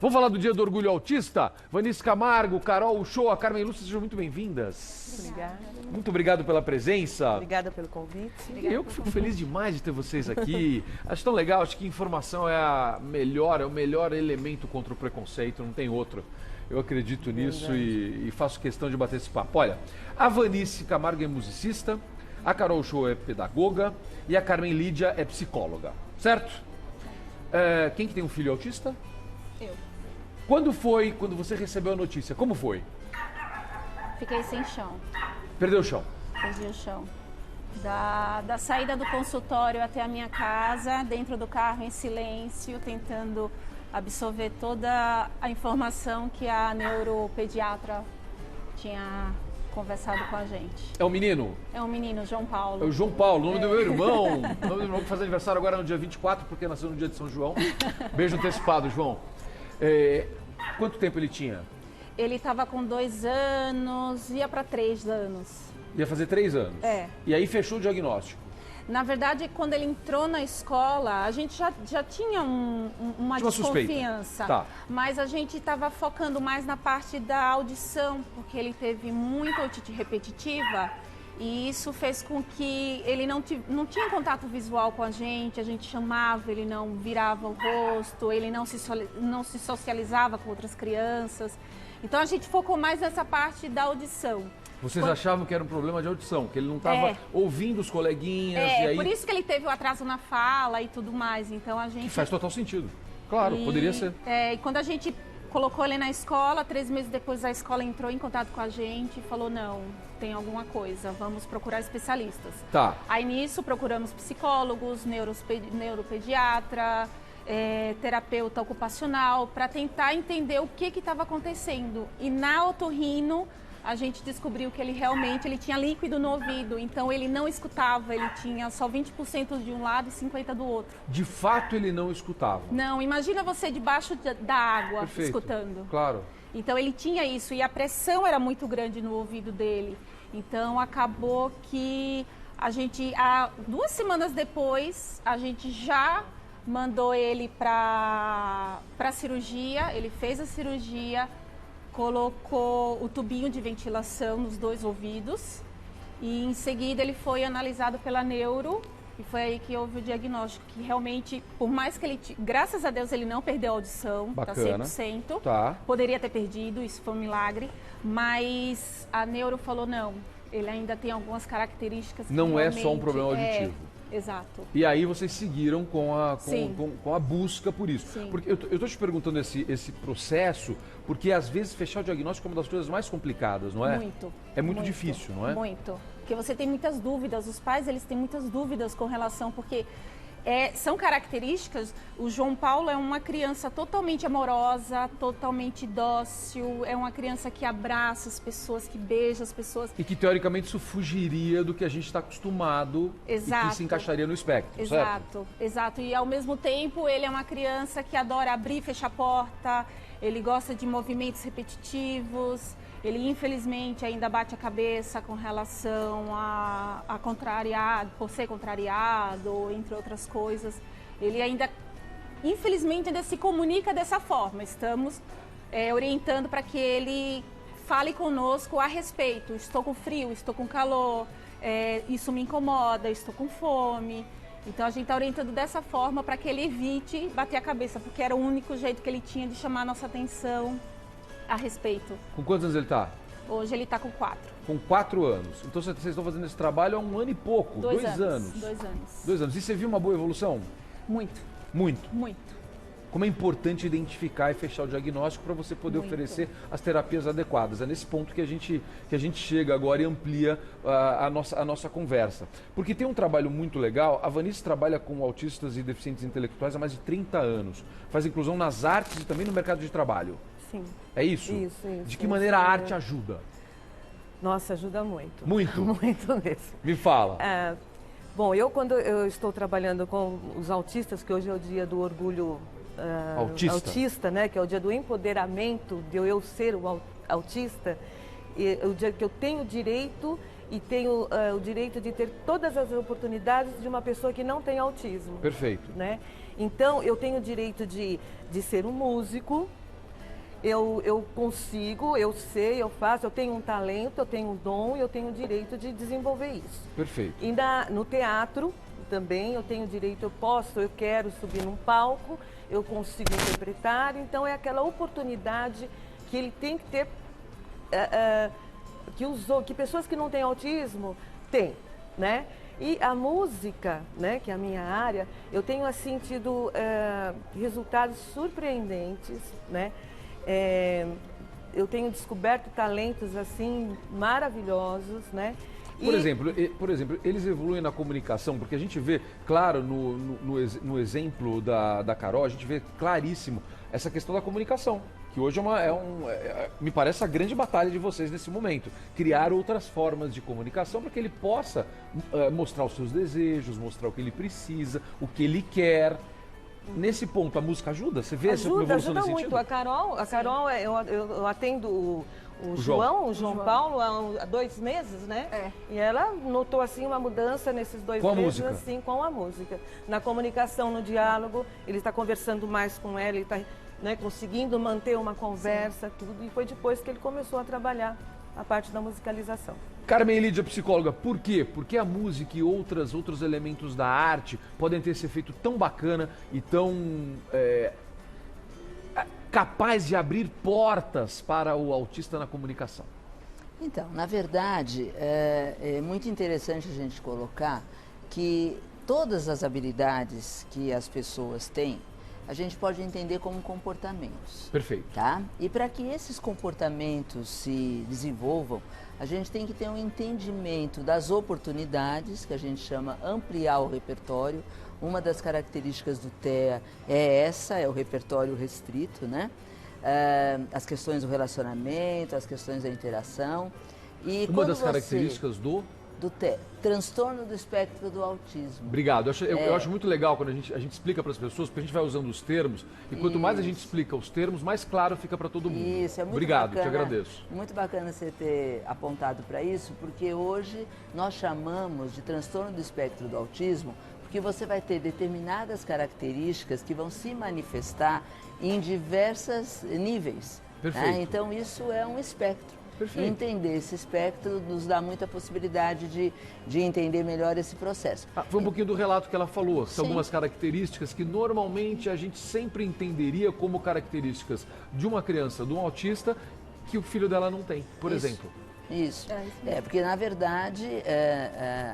Vamos falar do Dia do Orgulho Autista? Vanice Camargo, Carol Show, a Carmen Lúcia, sejam muito bem-vindas. Obrigada. Muito obrigado pela presença. Obrigada pelo convite. Eu que fico feliz demais de ter vocês aqui. Acho tão legal, acho que informação é o melhor elemento contra o preconceito, não tem outro. Eu acredito nisso e faço questão de bater esse papo. Olha, a Vanice Camargo é musicista, a Carol Show é pedagoga e a Carmen Lídia é psicóloga, certo? Quem que tem um filho autista? Eu. Quando você recebeu a notícia? Como foi? Fiquei sem chão. Perdeu o chão? Perdi o chão. Da saída do consultório até a minha casa, dentro do carro em silêncio, tentando absorver toda a informação que a neuropediatra tinha conversado com a gente. É um menino? É um menino, João Paulo. É o João Paulo, nome do meu irmão. O nome do meu irmão que faz aniversário agora no dia 24, porque nasceu no dia de São João. Beijo antecipado, João. Quanto tempo ele tinha? Ele estava com 2 anos, ia para 3 anos. Ia fazer 3 anos? É. E aí fechou o diagnóstico? Na verdade, quando ele entrou na escola, a gente já tinha uma desconfiança. Tá. Mas a gente estava focando mais na parte da audição, porque ele teve muita otite repetitiva e isso fez com que ele não tinha contato visual com a gente chamava, ele não virava o rosto, ele não se socializava com outras crianças. Então a gente focou mais nessa parte da audição. Vocês achavam que era um problema de audição, que ele não estava ouvindo os coleguinhas e aí... por isso que ele teve o atraso na fala e tudo mais. Então a gente... Que faz total sentido. Claro, poderia ser. E quando a gente colocou ele na escola, 3 meses depois a escola entrou em contato com a gente e falou, não, tem alguma coisa, vamos procurar especialistas. Tá. Aí nisso procuramos psicólogos, neuropediatra, terapeuta ocupacional, para tentar entender o que estava acontecendo. E na otorrino, a gente descobriu que ele realmente tinha líquido no ouvido, então ele não escutava, ele tinha só 20% de um lado e 50% do outro. De fato ele não escutava? Não, imagina você debaixo da água, Perfeito. Escutando. Claro. Então ele tinha isso e a pressão era muito grande no ouvido dele. Então acabou que a gente, 2 semanas depois, a gente já mandou ele para cirurgia, ele fez a cirurgia, colocou o tubinho de ventilação nos 2 ouvidos e em seguida ele foi analisado pela neuro e foi aí que houve o diagnóstico, que realmente, por mais que ele, graças a Deus, ele não perdeu a audição, Bacana. Tá 100%, Tá. Poderia ter perdido, isso foi um milagre, mas a neuro falou não, ele ainda tem algumas características que não é só um problema auditivo. Exato. E aí vocês seguiram com a busca por isso. Sim. Porque eu estou te perguntando esse processo, porque às vezes fechar o diagnóstico é uma das coisas mais complicadas, não é? Muito. É muito difícil, não é? Muito. Porque você tem muitas dúvidas, os pais eles têm muitas dúvidas com relação, porque são características, o João Paulo é uma criança totalmente amorosa, totalmente dócil, é uma criança que abraça as pessoas, que beija as pessoas. E que teoricamente isso fugiria do que a gente está acostumado. Exato. E que se encaixaria no espectro, certo? Exato. E ao mesmo tempo ele é uma criança que adora abrir e fechar a porta, ele gosta de movimentos repetitivos, ele infelizmente ainda bate a cabeça com relação a contrariado, por ser contrariado, entre outras coisas. Ele ainda, infelizmente, ainda se comunica dessa forma. Estamos orientando para que ele fale conosco a respeito. Estou com frio, estou com calor, isso me incomoda, estou com fome. Então a gente está orientando dessa forma para que ele evite bater a cabeça, porque era o único jeito que ele tinha de chamar a nossa atenção a respeito. Com quantos anos ele está? Hoje ele está com 4. Com 4 anos. Então vocês estão fazendo esse trabalho há 1 ano e pouco, 2 anos. 2 anos. 2 anos. E você viu uma boa evolução? Muito. Muito. Muito. Como é importante identificar e fechar o diagnóstico para você poder oferecer as terapias adequadas. É nesse ponto que a gente chega agora e amplia a nossa conversa. Porque tem um trabalho muito legal. A Vanice trabalha com autistas e deficientes intelectuais há mais de 30 anos. Faz inclusão nas artes e também no mercado de trabalho. Sim. É isso? Isso. De que maneira a arte ajuda? Nossa, ajuda muito. Muito? Muito mesmo. Me fala. Bom, quando eu estou trabalhando com os autistas, que hoje é o dia do orgulho autista, né? Que é o dia do empoderamento de eu ser o autista, e o dia que eu tenho direito e tenho o direito de ter todas as oportunidades de uma pessoa que não tem autismo. Perfeito. Né? Então, eu tenho o direito de ser um músico, eu consigo, eu sei, eu faço, eu tenho um talento, eu tenho um dom e eu tenho o direito de desenvolver isso. Perfeito. E no teatro também eu tenho direito, eu quero subir num palco, eu consigo interpretar, então é aquela oportunidade que ele tem que ter, que pessoas que não têm autismo têm, né? E a música, né, que é a minha área, eu tenho assim tido resultados surpreendentes, né? Eu tenho descoberto talentos assim maravilhosos, né? Por exemplo, eles evoluem na comunicação, porque a gente vê, claro, no exemplo da Carol, a gente vê claríssimo essa questão da comunicação, que hoje me parece a grande batalha de vocês nesse momento. Criar outras formas de comunicação para que ele possa mostrar os seus desejos, mostrar o que ele precisa, o que ele quer. Nesse ponto, a música ajuda? Você vê essa evolução ajuda nesse muito. sentido? A Carol, eu atendo o João Paulo há 2 meses, né? E ela notou assim uma mudança nesses 2 meses, assim, com a música. Na comunicação, no diálogo, ele está conversando mais com ela, ele está, né, conseguindo manter uma conversa, tudo. E foi depois que ele começou a trabalhar a parte da musicalização. Carmen Lídia, psicóloga, por quê? Porque a música e outros elementos da arte podem ter esse efeito tão bacana e tão capaz de abrir portas para o autista na comunicação. Então, na verdade, é muito interessante a gente colocar que todas as habilidades que as pessoas têm, a gente pode entender como comportamentos. Perfeito. Tá? E para que esses comportamentos se desenvolvam, a gente tem que ter um entendimento das oportunidades, que a gente chama ampliar o repertório. Uma das características do TEA é o repertório restrito, né? As questões do relacionamento, as questões da interação. E uma das características do TEA, transtorno do espectro do autismo. Obrigado. Eu acho muito legal quando a gente explica para as pessoas, porque a gente vai usando os termos, e quanto mais a gente explica os termos, mais claro fica para todo mundo. Isso, é muito Obrigado, bacana, te agradeço. Muito bacana você ter apontado para isso, porque hoje nós chamamos de transtorno do espectro do autismo, porque você vai ter determinadas características que vão se manifestar em diversos níveis. Perfeito. Né? Então isso é um espectro. Perfeito. Entender esse espectro nos dá muita possibilidade de entender melhor esse processo. Foi um pouquinho do relato que ela falou. São algumas características que normalmente a gente sempre entenderia como características de uma criança, de um autista, que o filho dela não tem, por exemplo. Isso. Porque na verdade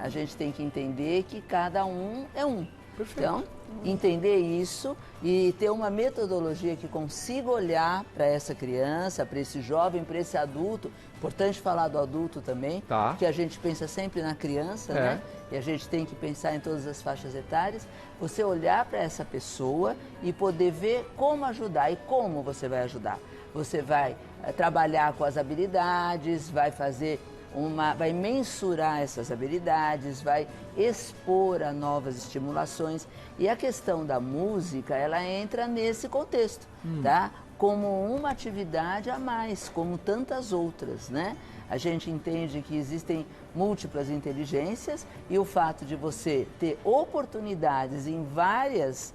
a gente tem que entender que cada um é um. Perfeito. Então, entender isso e ter uma metodologia que consiga olhar para essa criança, para esse jovem, para esse adulto. Importante falar do adulto também, porque a gente pensa sempre na criança, né? E a gente tem que pensar em todas as faixas etárias. Você olhar para essa pessoa e poder ver como ajudar e como você vai ajudar. Você vai trabalhar com as habilidades, vai mensurar essas habilidades, vai expor a novas estimulações. E a questão da música, ela entra nesse contexto, tá? Como uma atividade a mais, como tantas outras, né? A gente entende que existem múltiplas inteligências e o fato de você ter oportunidades em várias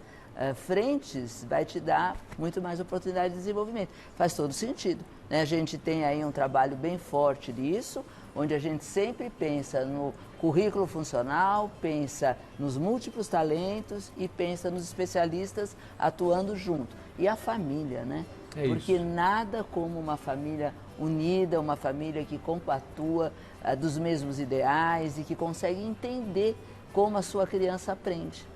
frentes vai te dar muito mais oportunidade de desenvolvimento. Faz todo sentido, né? A gente tem aí um trabalho bem forte nisso, onde a gente sempre pensa no currículo funcional, pensa nos múltiplos talentos e pensa nos especialistas atuando junto. E a família, né? Porque nada como uma família unida, uma família que compatua dos mesmos ideais e que consegue entender como a sua criança aprende.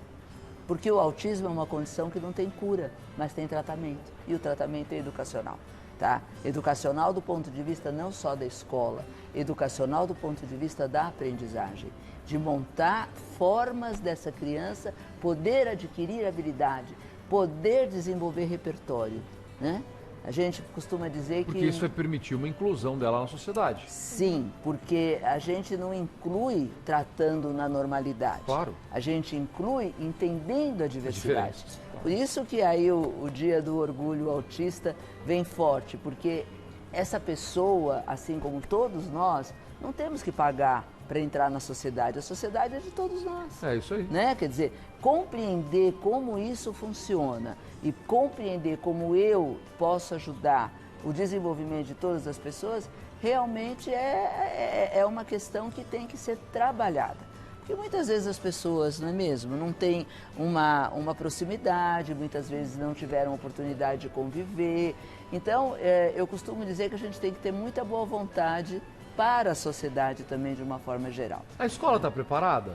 Porque o autismo é uma condição que não tem cura, mas tem tratamento. E o tratamento é educacional. Tá? Educacional do ponto de vista não só da escola, educacional do ponto de vista da aprendizagem, de montar formas dessa criança poder adquirir habilidade, poder desenvolver repertório, né? A gente costuma dizer porque isso vai permitir uma inclusão dela na sociedade. Sim, porque a gente não inclui tratando na normalidade. Claro. A gente inclui entendendo a diversidade. Por isso que aí o Dia do Orgulho Autista vem forte, porque essa pessoa, assim como todos nós, não temos que pagar para entrar na sociedade. A sociedade é de todos nós. É isso aí. Né? Quer dizer, compreender como isso funciona e compreender como eu posso ajudar o desenvolvimento de todas as pessoas, realmente é uma questão que tem que ser trabalhada. Porque muitas vezes as pessoas, não é mesmo, não têm uma proximidade, muitas vezes não tiveram oportunidade de conviver. Então, eu costumo dizer que a gente tem que ter muita boa vontade para a sociedade também, de uma forma geral. A escola está preparada?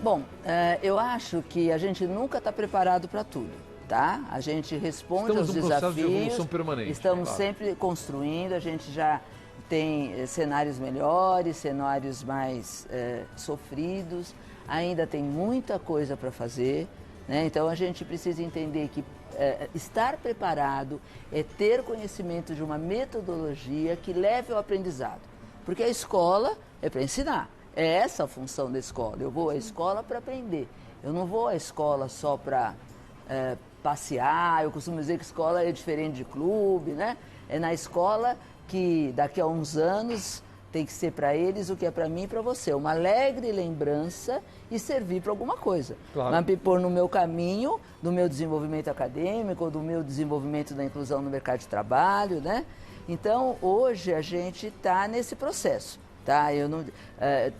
Bom, eu acho que a gente nunca está preparado para tudo, tá? A gente responde aos desafios. Estamos num processo de evolução permanente. Estamos sempre construindo, a gente já tem cenários melhores, cenários mais sofridos, ainda tem muita coisa para fazer, né? Então a gente precisa entender que estar preparado é ter conhecimento de uma metodologia que leve ao aprendizado, porque a escola é para ensinar. É essa a função da escola. Eu vou à escola para aprender. Eu não vou à escola só para passear. Eu costumo dizer que escola é diferente de clube, né? É na escola que daqui a uns anos tem que ser para eles o que é para mim e para você. Uma alegre lembrança e servir para alguma coisa. Claro. Mas me pôr no meu caminho, do meu desenvolvimento acadêmico, do meu desenvolvimento da inclusão no mercado de trabalho, né? Então, hoje a gente está nesse processo. Tá?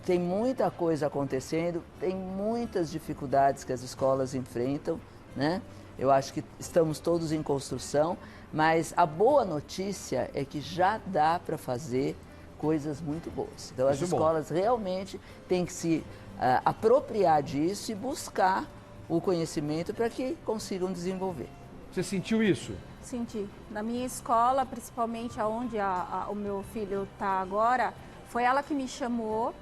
Tem muita coisa acontecendo, tem muitas dificuldades que as escolas enfrentam, né? Eu acho que estamos todos em construção, mas a boa notícia é que já dá para fazer coisas muito boas. Então as escolas realmente têm que se apropriar disso e buscar o conhecimento para que consigam desenvolver. Você sentiu isso? Senti. Na minha escola, principalmente aonde o meu filho está agora, foi ela que me chamou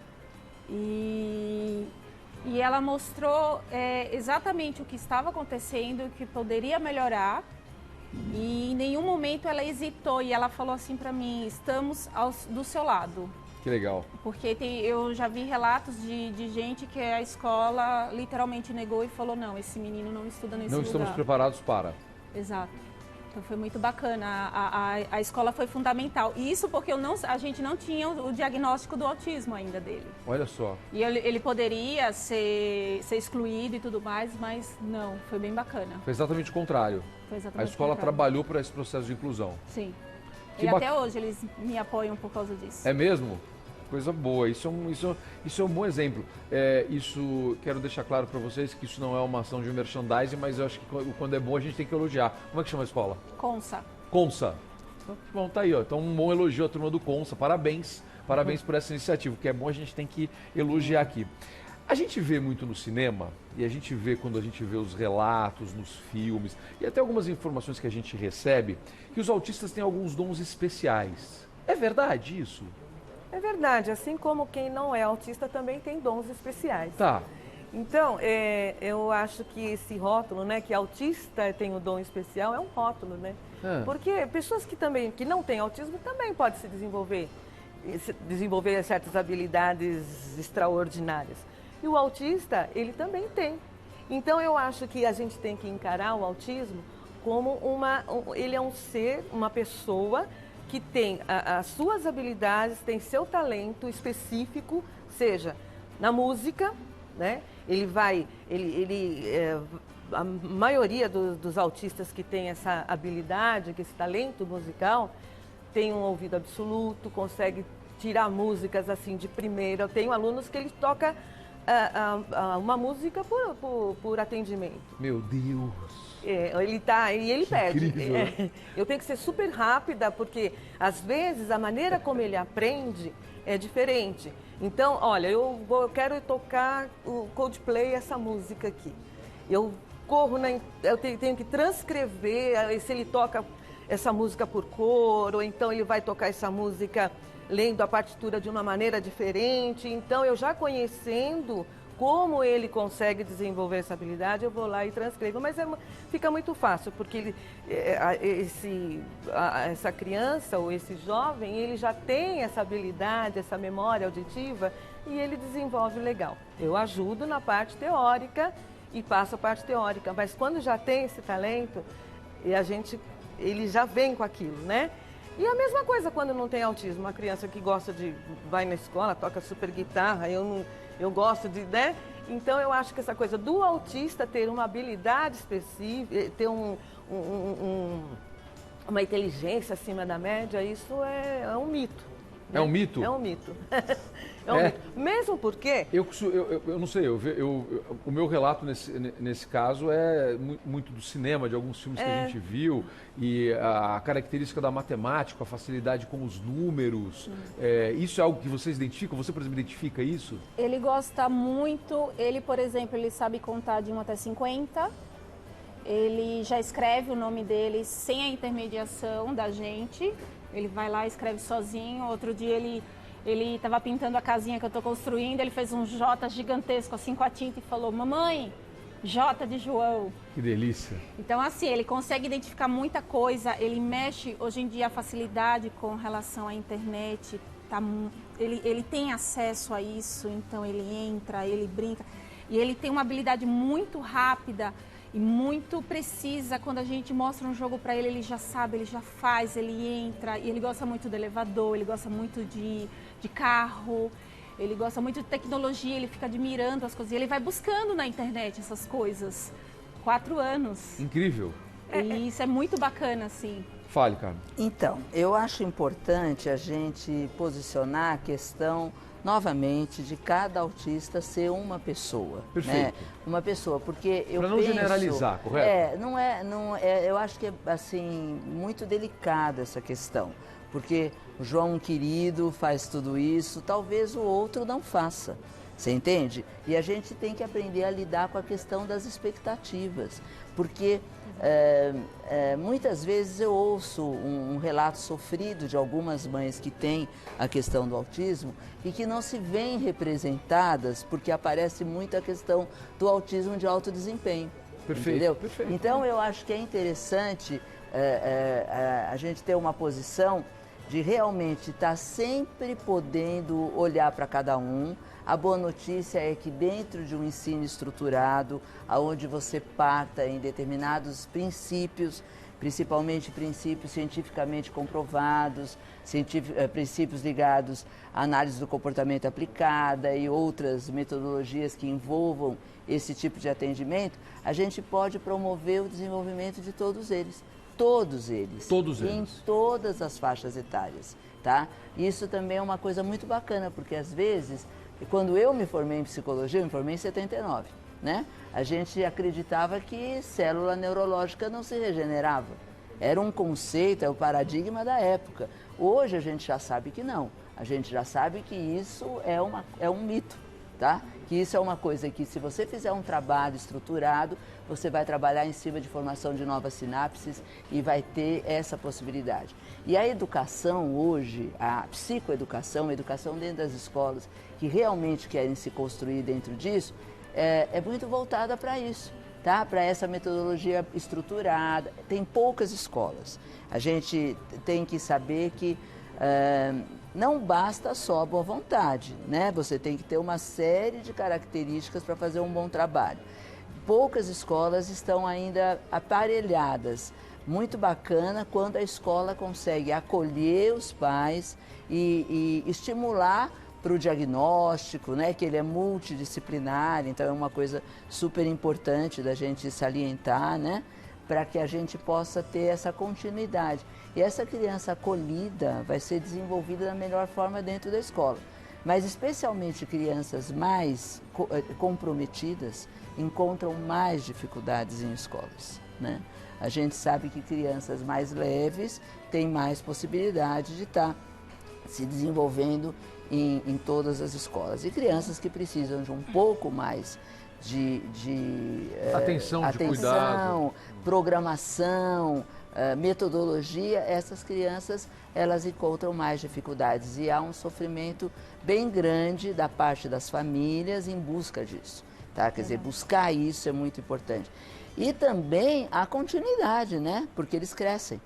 e ela mostrou exatamente o que estava acontecendo, o que poderia melhorar. E em nenhum momento ela hesitou e ela falou assim para mim: estamos do seu lado. Que legal. Porque eu já vi relatos de gente que a escola literalmente negou e falou: não, esse menino não estuda nesse lugar. Não estamos preparados para. Exato. Então foi muito bacana, a escola foi fundamental. E isso porque a gente não tinha o diagnóstico do autismo ainda dele. Olha só. E ele poderia ser excluído e tudo mais, mas não, foi bem bacana. Foi exatamente o contrário. Foi exatamente a escola o contrário. trabalhou para esse processo de inclusão. Sim. E até hoje eles me apoiam por causa disso. É mesmo? Coisa boa, isso é um bom exemplo. Quero deixar claro para vocês que isso não é uma ação de merchandising, mas eu acho que quando é bom a gente tem que elogiar. Como é que chama a escola? Consa. Consa. Bom, tá aí, ó. Então um bom elogio à turma do Consa. Parabéns. Parabéns por essa iniciativa, que é bom a gente tem que elogiar aqui. A gente vê muito no cinema, e a gente vê quando a gente vê os relatos nos filmes, e até algumas informações que a gente recebe, que os autistas têm alguns dons especiais. É verdade isso? É verdade, assim como quem não é autista também tem dons especiais. Tá. Então, eu acho que esse rótulo, né, que autista tem o dom especial, é um rótulo, né? Porque pessoas que não têm autismo também podem se desenvolver certas habilidades extraordinárias. E o autista, ele também tem. Então, eu acho que a gente tem que encarar o autismo como ele é um ser, uma pessoa que tem as suas habilidades, tem seu talento específico, seja na música, né? A maioria dos autistas que tem essa habilidade, que esse talento musical, tem um ouvido absoluto, consegue tirar músicas assim de primeira. Eu tenho alunos que ele toca uma música por atendimento. Meu Deus! Ele pede. Incrível. Eu tenho que ser super rápida, porque às vezes a maneira como ele aprende é diferente. Então, olha, eu quero tocar o Coldplay, essa música aqui. Eu corro, eu tenho que transcrever, se ele toca essa música por cor, ou então ele vai tocar essa música lendo a partitura de uma maneira diferente. Então, eu já conhecendo como ele consegue desenvolver essa habilidade, eu vou lá e transcrevo. Mas fica muito fácil, porque essa criança ou esse jovem, ele já tem essa habilidade, essa memória auditiva, e ele desenvolve legal. Eu ajudo na parte teórica e passo a parte teórica, mas quando já tem esse talento, ele já vem com aquilo, né? E a mesma coisa quando não tem autismo, uma criança que vai na escola, toca super guitarra, eu gosto de, né? Então eu acho que essa coisa do autista ter uma habilidade específica, ter uma inteligência acima da média, isso é um mito. É um mito? É um mito. É um mito. Mesmo porque... Eu não sei, o meu relato nesse caso é muito do cinema, de alguns filmes que a gente viu, e a característica da matemática, a facilidade com os números. Isso é algo que vocês identificam? Você, por exemplo, identifica isso? Ele gosta muito, por exemplo, ele sabe contar de 1 até 50. Ele já escreve o nome dele sem a intermediação da gente. Ele vai lá e escreve sozinho. Outro dia ele estava pintando a casinha que eu estou construindo, ele fez um J gigantesco assim com a tinta e falou: mamãe, J de João. Que delícia. Então assim, ele consegue identificar muita coisa, ele mexe, hoje em dia a facilidade com relação à internet, ele tem acesso a isso, então ele entra, ele brinca. E ele tem uma habilidade muito rápida e muito precisa. Quando a gente mostra um jogo para ele, ele já sabe, ele já faz, ele entra. E ele gosta muito do elevador, ele gosta muito de carro, ele gosta muito de tecnologia, ele fica admirando as coisas. E ele vai buscando na internet essas coisas. 4 anos. Incrível. E isso é muito bacana, assim. Fale, Carmen. Então, eu acho importante a gente posicionar a questão novamente de cada autista ser uma pessoa. Perfeito. Né? Uma pessoa, porque eu penso... Para não generalizar, correto? Eu acho que é assim, muito delicada essa questão. Porque o João querido faz tudo isso, talvez o outro não faça. Você entende? E a gente tem que aprender a lidar com a questão das expectativas. Porque muitas vezes eu ouço um relato sofrido de algumas mães que têm a questão do autismo e que não se veem representadas porque aparece muito a questão do autismo de alto desempenho. Perfeito, entendeu? Perfeito. Então eu acho que é interessante a gente ter uma posição de realmente estar sempre podendo olhar para cada um. A boa notícia é que dentro de um ensino estruturado, onde você parta em determinados princípios, principalmente princípios cientificamente comprovados, princípios ligados à análise do comportamento aplicada e outras metodologias que envolvam esse tipo de atendimento, a gente pode promover o desenvolvimento de todos eles. Todos eles. Todos eles. Em todas as faixas etárias, tá? Isso também é uma coisa muito bacana, porque às vezes, quando eu me formei em psicologia, eu me formei em 79, né? A gente acreditava que célula neurológica não se regenerava. Era um conceito, é o paradigma da época. Hoje a gente já sabe que não. A gente já sabe que isso é um mito, tá? Que isso é uma coisa que, se você fizer um trabalho estruturado, você vai trabalhar em cima de formação de novas sinapses e vai ter essa possibilidade. E a educação hoje, a psicoeducação, a educação dentro das escolas, que realmente querem se construir dentro disso, é muito voltada para isso, tá? Para essa metodologia estruturada. Tem poucas escolas. A gente tem que saber que não basta só a boa vontade, né? Você tem que ter uma série de características para fazer um bom trabalho. Poucas escolas estão ainda aparelhadas. Muito bacana quando a escola consegue acolher os pais e estimular para o diagnóstico, né? Que ele é multidisciplinar, então é uma coisa super importante da gente salientar, né? Para que a gente possa ter essa continuidade. E essa criança acolhida vai ser desenvolvida da melhor forma dentro da escola. Mas especialmente crianças mais comprometidas encontram mais dificuldades em escolas, né? A gente sabe que crianças mais leves têm mais possibilidade de estar se desenvolvendo em todas as escolas. E crianças que precisam de um pouco mais de atenção, de cuidado, programação, metodologia, essas crianças elas encontram mais dificuldades e há um sofrimento bem grande da parte das famílias em busca disso, tá? Quer dizer, buscar isso é muito importante. E também a continuidade, né? Porque eles crescem,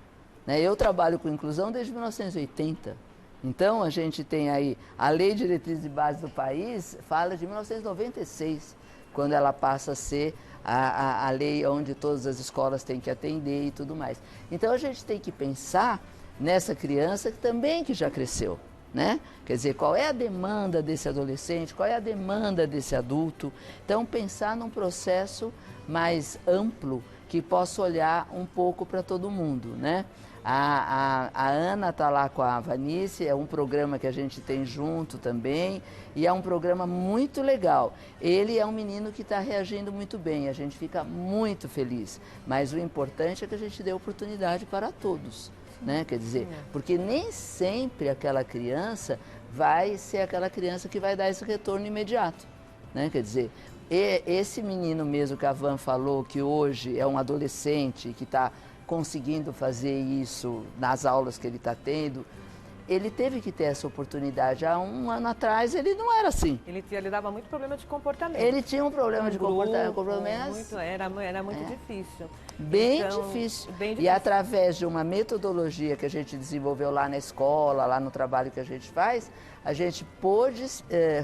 né? Eu trabalho com inclusão desde 1980. Então, a gente tem aí a Lei de Diretrizes de Base do país, fala de 1996, quando ela passa a ser a lei onde todas as escolas têm que atender e tudo mais. Então, a gente tem que pensar nessa criança que já cresceu, né? Quer dizer, qual é a demanda desse adolescente, qual é a demanda desse adulto. Então, pensar num processo mais amplo que possa olhar um pouco para todo mundo, né? A Ana está lá com a Vanice, é um programa que a gente tem junto também, e é um programa muito legal. Ele é um menino que está reagindo muito bem, a gente fica muito feliz, mas o importante é que a gente dê oportunidade para todos, né? Quer dizer, porque nem sempre aquela criança vai ser aquela criança que vai dar esse retorno imediato, né? Quer dizer, esse menino mesmo que a Van falou, que hoje é um adolescente que está conseguindo fazer isso nas aulas que ele está tendo, ele teve que ter essa oportunidade. Há um ano atrás ele não era assim. Ele dava muito problema de comportamento. Ele tinha um problema de comportamento. Era muito difícil. Bem difícil. E através de uma metodologia que a gente desenvolveu lá na escola, lá no trabalho que a gente faz, a gente pôde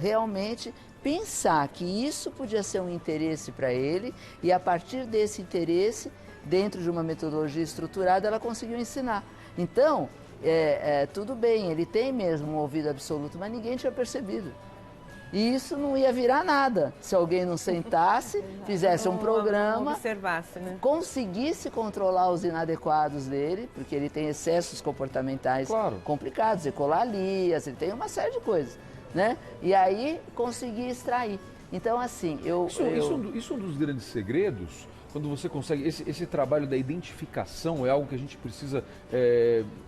realmente pensar que isso podia ser um interesse para ele, e a partir desse interesse, dentro de uma metodologia estruturada, ela conseguiu ensinar. Então, tudo bem, ele tem mesmo um ouvido absoluto, mas ninguém tinha percebido. E isso não ia virar nada se alguém não sentasse, fizesse um programa, observasse, né? Conseguisse controlar os inadequados dele, porque ele tem excessos comportamentais complicados, ecolalias, ele tem uma série de coisas, né? E aí conseguir extrair. Então, assim, Isso é um dos grandes segredos. Quando você consegue, esse trabalho da identificação é algo que a gente precisa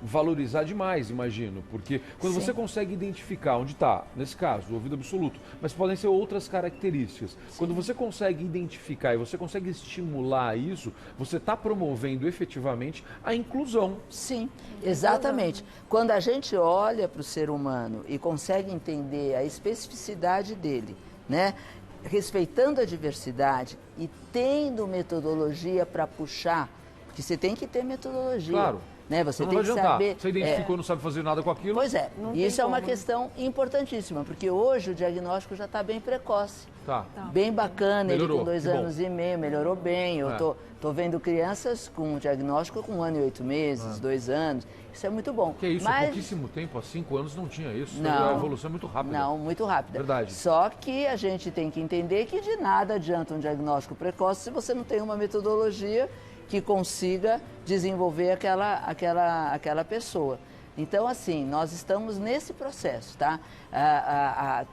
valorizar demais, imagino. Porque quando você consegue identificar onde está, nesse caso, o ouvido absoluto, mas podem ser outras características. Quando você consegue identificar e você consegue estimular isso, você está promovendo efetivamente a inclusão. Sim, exatamente. Quando a gente olha para o ser humano e consegue entender a especificidade dele, né? Respeitando a diversidade e tendo metodologia para puxar, porque você tem que ter metodologia. Claro. Né? Você tem que saber. Você identificou e não sabe fazer nada com aquilo? Pois é, isso é uma questão importantíssima, porque hoje o diagnóstico já está bem precoce. Bem bacana, melhorou, ele com 2 anos e meio, melhorou bem. Eu tô vendo crianças com diagnóstico com 1 ano e 8 meses, 2 anos. Isso é muito bom. Que isso, há pouquíssimo tempo, há 5 anos não tinha isso. Não, a evolução é muito rápida. Não, muito rápida. Verdade. Só que a gente tem que entender que de nada adianta um diagnóstico precoce se você não tem uma metodologia que consiga desenvolver aquela pessoa. Então, assim, nós estamos nesse processo, tá?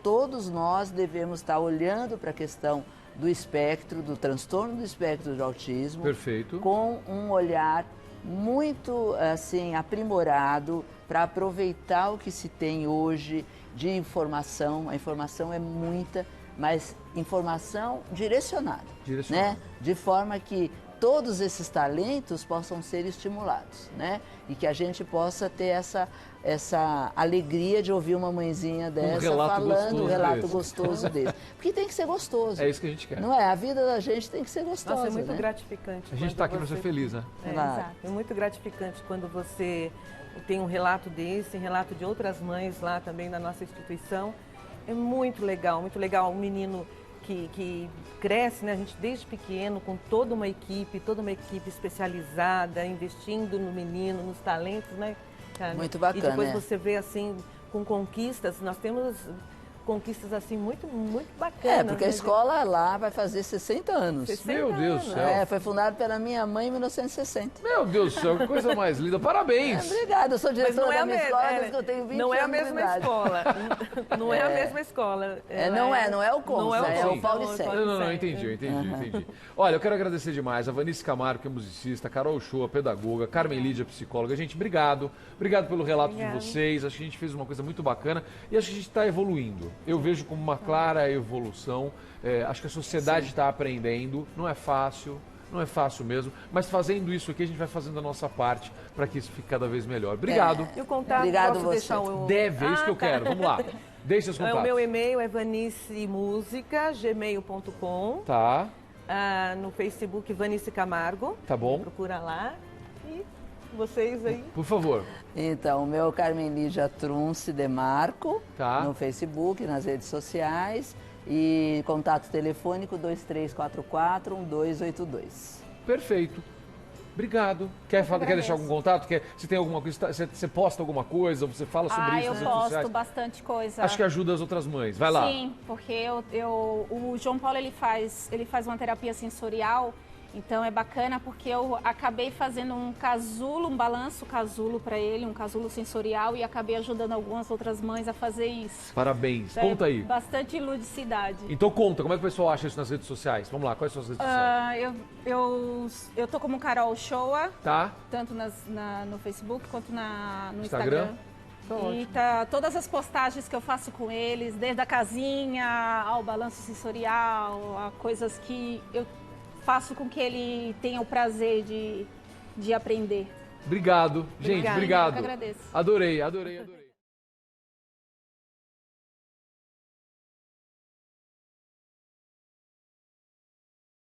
Todos nós devemos estar olhando para a questão do espectro, do transtorno do espectro de autismo. Perfeito. Com um olhar muito, assim, aprimorado para aproveitar o que se tem hoje de informação. A informação é muita, mas informação direcionada. Né? De forma que todos esses talentos possam ser estimulados, né? E que a gente possa ter essa alegria de ouvir uma mãezinha dessa falando um relato gostoso desse. Porque tem que ser gostoso. É isso que a gente quer. Não é? A vida da gente tem que ser gostosa. Nossa, é muito gratificante. A gente está aqui para ser feliz, né? Exato. É muito gratificante quando você tem um relato desse, um relato de outras mães lá também da nossa instituição. É muito legal um menino que cresce, né? A gente desde pequeno, com toda uma equipe especializada, investindo no menino, nos talentos, né? Muito bacana. E depois você vê assim, com conquistas, nós temos conquistas assim muito bacanas. Porque a escola lá vai fazer 60 anos. 60 Meu Deus do céu. Foi fundada pela minha mãe em 1960. Meu Deus do céu, que coisa mais linda. Parabéns. Obrigada, eu sou diretora da minha escola desde que eu tenho 20 não é a anos de mesma idade. escola. Não é a mesma escola. Não é o Consa, é o Paulicéia. Não, entendi. Olha, eu quero agradecer demais a Vanice Camargo, que é musicista, a Carol Shoa, pedagoga, Carmen Lídia, psicóloga. Gente, obrigado. Obrigado pelo relato de vocês. Acho que a gente fez uma coisa muito bacana e acho que a gente está evoluindo. Eu vejo como uma clara evolução. Acho que a sociedade está aprendendo. Não é fácil mesmo, mas fazendo isso aqui a gente vai fazendo a nossa parte para que isso fique cada vez melhor. Obrigado. E o contato, obrigado posso você. Deixar o... Deve, é isso que eu quero. Vamos lá. Deixe seus contatos. O meu e-mail é vanicemusica@gmail.com. Tá. No Facebook, Vanice Camargo. Tá bom. Procura lá. E vocês aí. Por favor. Então, o meu Carmen Lídia Trunce Demarco, tá. No Facebook, nas redes sociais. E contato telefônico 2344-1282. Perfeito. Obrigado. Quer deixar algum contato? Se tem alguma coisa, você posta alguma coisa, você fala sobre isso nas redes sociais? Eu posto bastante coisa. Acho que ajuda as outras mães. Vai lá. Sim, porque o João Paulo ele faz uma terapia sensorial Então é bacana porque eu acabei fazendo um casulo, um balanço casulo para ele, um casulo sensorial, e acabei ajudando algumas outras mães a fazer isso. Parabéns. Então, conta aí. Bastante ludicidade. Então conta, como é que o pessoal acha isso nas redes sociais? Vamos lá, quais são as redes sociais? Eu tô como Carol Shoa, tá. Tanto no Facebook quanto no Instagram. E tá todas as postagens que eu faço com eles, desde a casinha ao balanço sensorial, a coisas que eu faço com que ele tenha o prazer de aprender. Obrigado. Gente, obrigado. Eu que agradeço. Adorei.